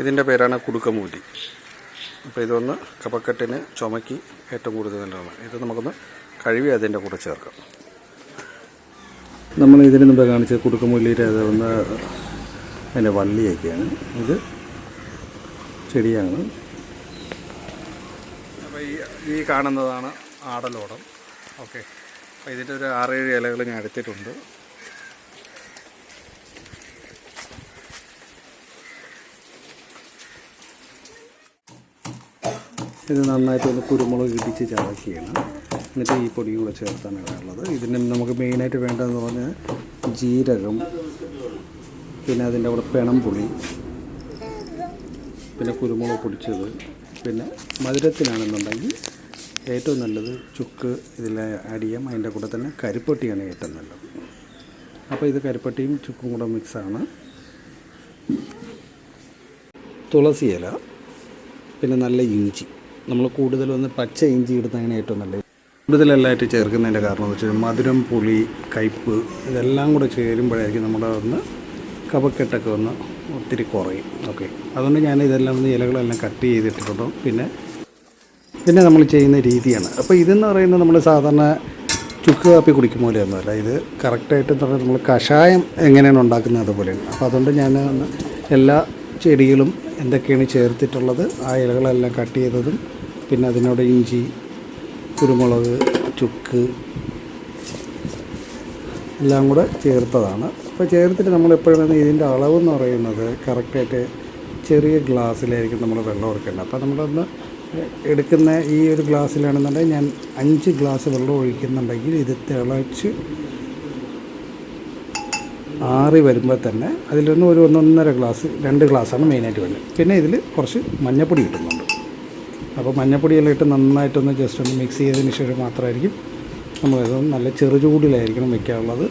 ഇതിൻ്റെ പേരാണ് കുടുക്കമൂലി. അപ്പോൾ ഇതൊന്ന് കഫക്കെട്ടിന് ചുമയ്ക്ക് ഏറ്റവും കൂടുതൽ നല്ലതാണ്. ഇത് നമുക്കൊന്ന് കഴുകി അതിൻ്റെ കൂടെ ചേർക്കാം. നമ്മൾ ഇതിന് മുമ്പ് കാണിച്ച കുടുക്കമൂലിയുടെ അതൊന്ന് അതിൻ്റെ വള്ളിയൊക്കെയാണ്. ഇത് ചെടിയാണ്. അപ്പോൾ ഈ കാണുന്നതാണ് ആടലോടം. ഓക്കെ, അപ്പോൾ ഇതിൻ്റെ ഒരു 6-7 ഇലകൾ ഞാൻ എടുത്തിട്ടുണ്ട്. ഇത് നന്നായിട്ടൊന്ന് കുരുമുളക് ഇടിച്ച് ചതക്കുകയാണ്. എന്നിട്ട് ഈ പൊടിയും കൂടെ ചേർത്താണ് ഉള്ളത്. ഇതിന് നമുക്ക് മെയിനായിട്ട് വേണ്ടതെന്ന് പറഞ്ഞാൽ ജീരകം, പിന്നെ അതിൻ്റെ കൂടെ പെണംപുളി, പിന്നെ കുരുമുളക് പൊടിച്ചത്, പിന്നെ മധുരത്തിനാണെന്നുണ്ടെങ്കിൽ ഏറ്റവും നല്ലത് ചുക്ക് ഇതിൽ ആഡ് ചെയ്യാം. അതിൻ്റെ കൂടെ തന്നെ കരിപ്പട്ടിയാണ് ഏറ്റവും നല്ലത്. അപ്പോൾ ഇത് കരിപ്പട്ടിയും ചുക്കും കൂടെ മിക്സാണ്. തുളസി ഇല, പിന്നെ നല്ല ഇഞ്ചി. നമ്മൾ കൂടുതലൊന്ന് പച്ച ഇഞ്ചി ഇടുന്നതാണ് ഏറ്റവും നല്ലത്. കൂടുതലെല്ലാമായിട്ട് ചേർക്കുന്നതിൻ്റെ കാരണം എന്ന് വെച്ചാൽ മധുരം, പുളി, കയ്പ്പ് ഇതെല്ലാം കൂടെ ചേരുമ്പോഴായിരിക്കും നമ്മുടെ ഒന്ന് കഫക്കെട്ടൊക്കെ ഒന്ന് ഒത്തിരി കുറയും. ഓക്കെ, അതുകൊണ്ട് ഞാൻ ഇതെല്ലാം ഒന്ന് ഇലകളെല്ലാം കട്ട് ചെയ്തിട്ടുണ്ട്. പിന്നെ നമ്മൾ ചെയ്യുന്ന രീതിയാണ്. അപ്പോൾ ഇതെന്ന് പറയുന്നത് നമ്മൾ സാധാരണ ചുക്ക് കാപ്പി കുടിക്കും പോലെയൊന്നുമല്ല. ഇത് കറക്റ്റായിട്ട് നമ്മൾ കഷായം എങ്ങനെയാണ് ഉണ്ടാക്കുന്നത് അതുപോലെയാണ്. അപ്പോൾ അതുകൊണ്ട് ഞാൻ എല്ലാ ചെടികളും എന്തൊക്കെയാണ് ചേർത്തിട്ടുള്ളത്, ആ ഇലകളെല്ലാം കട്ട് ചെയ്തതും, പിന്നെ അതിനോട് ഇഞ്ചി, കുരുമുളക്, ചുക്ക് എല്ലാം കൂടെ ചേർത്തതാണ്. അപ്പോൾ ചേർത്തിട്ട് നമ്മളെപ്പോഴും ഇതിൻ്റെ അളവെന്ന് പറയുന്നത് കറക്റ്റായിട്ട് ചെറിയ ഗ്ലാസ്സിലായിരിക്കും നമ്മൾ വെള്ളം എടുക്കേണ്ടത്. അപ്പോൾ നമ്മളൊന്ന് എടുക്കുന്ന ഈ ഒരു ഗ്ലാസ്സിലാണെന്നുണ്ടെങ്കിൽ ഞാൻ 5 ഗ്ലാസ് വെള്ളം ഒഴിക്കുന്നുണ്ടെങ്കിൽ ഇത് തിളച്ച് ആറി വരുമ്പോൾ തന്നെ അതിലൊന്ന് ഒരു 1.5 ഗ്ലാസ് 2 ഗ്ലാസ്സാണ് മെയിനായിട്ട് വേണ്ടത്. പിന്നെ ഇതിൽ കുറച്ച് മഞ്ഞൾപ്പൊടി ഇട്ടുന്നുണ്ട്. അപ്പോൾ മഞ്ഞൾപ്പൊടിയെല്ലാം ഇട്ട് നന്നായിട്ടൊന്ന് ജസ്റ്റ് ഒന്ന് മിക്സ് ചെയ്തതിന് ശേഷം മാത്രമായിരിക്കും നമ്മളിത് നല്ല ചെറുചൂടിലായിരിക്കണം വയ്ക്കാനുള്ളത്.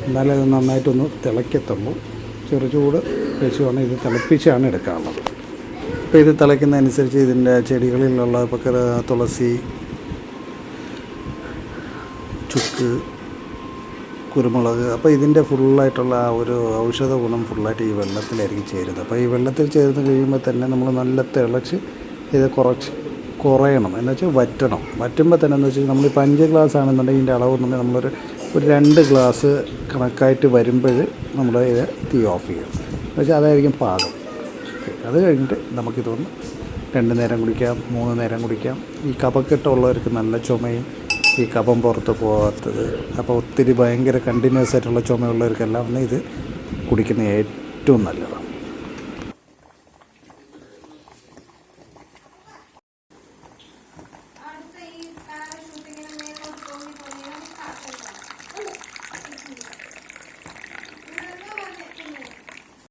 എന്നാലേ അത് നന്നായിട്ടൊന്ന് തിളയ്ക്കത്തുള്ളൂ. ചെറുചൂട് വെച്ചുകൊണ്ട് ഇത് തിളപ്പിച്ചാണ് എടുക്കാനുള്ളത്. അപ്പോൾ ഇത് തിളയ്ക്കുന്നതനുസരിച്ച് ഇതിൻ്റെ ചെടികളിലുള്ള ഇപ്പോൾ തുളസി, ചുക്ക്, കുരുമുളക്, അപ്പോൾ ഇതിൻ്റെ ഫുള്ളായിട്ടുള്ള ആ ഒരു ഔഷധ ഗുണം ഫുള്ളായിട്ട് ഈ വെള്ളത്തിലായിരിക്കും ചേരുന്നത്. അപ്പോൾ ഈ വെള്ളത്തിൽ ചേർന്ന് കഴിയുമ്പോൾ തന്നെ നമ്മൾ നല്ല തിളച്ച് ഇത് കുറച്ച് കുറയണം, എന്ന് വെച്ചാൽ വറ്റുമ്പോൾ തന്നെ എന്ന് വെച്ചാൽ നമ്മളിപ്പോൾ 5 ഗ്ലാസ് ആണെന്നുണ്ടെങ്കിൽ ഇതിൻ്റെ അളവെന്നുണ്ടെങ്കിൽ നമ്മളൊരു 2 ഗ്ലാസ് കണക്കായിട്ട് വരുമ്പോൾ നമ്മൾ ഇത് തീ ഓഫ് ചെയ്യും. എന്ന് വെച്ചാൽ അതായിരിക്കും പാകം. അത് കഴിഞ്ഞിട്ട് നമുക്കിതൊന്ന് 2 നേരം കുടിക്കാം, 3 നേരം കുടിക്കാം. ഈ കഫക്കെട്ടുള്ളവർക്ക് നല്ല ചുമയും ഈ കഫം പുറത്ത് പോകാത്തത്, അപ്പോൾ ഒത്തിരി ഭയങ്കര കണ്ടിന്യൂസ് ആയിട്ടുള്ള ചുമയുള്ളവർക്കെല്ലാം ഇത് കുടിക്കുന്നത് ഏറ്റവും നല്ലതാണ്.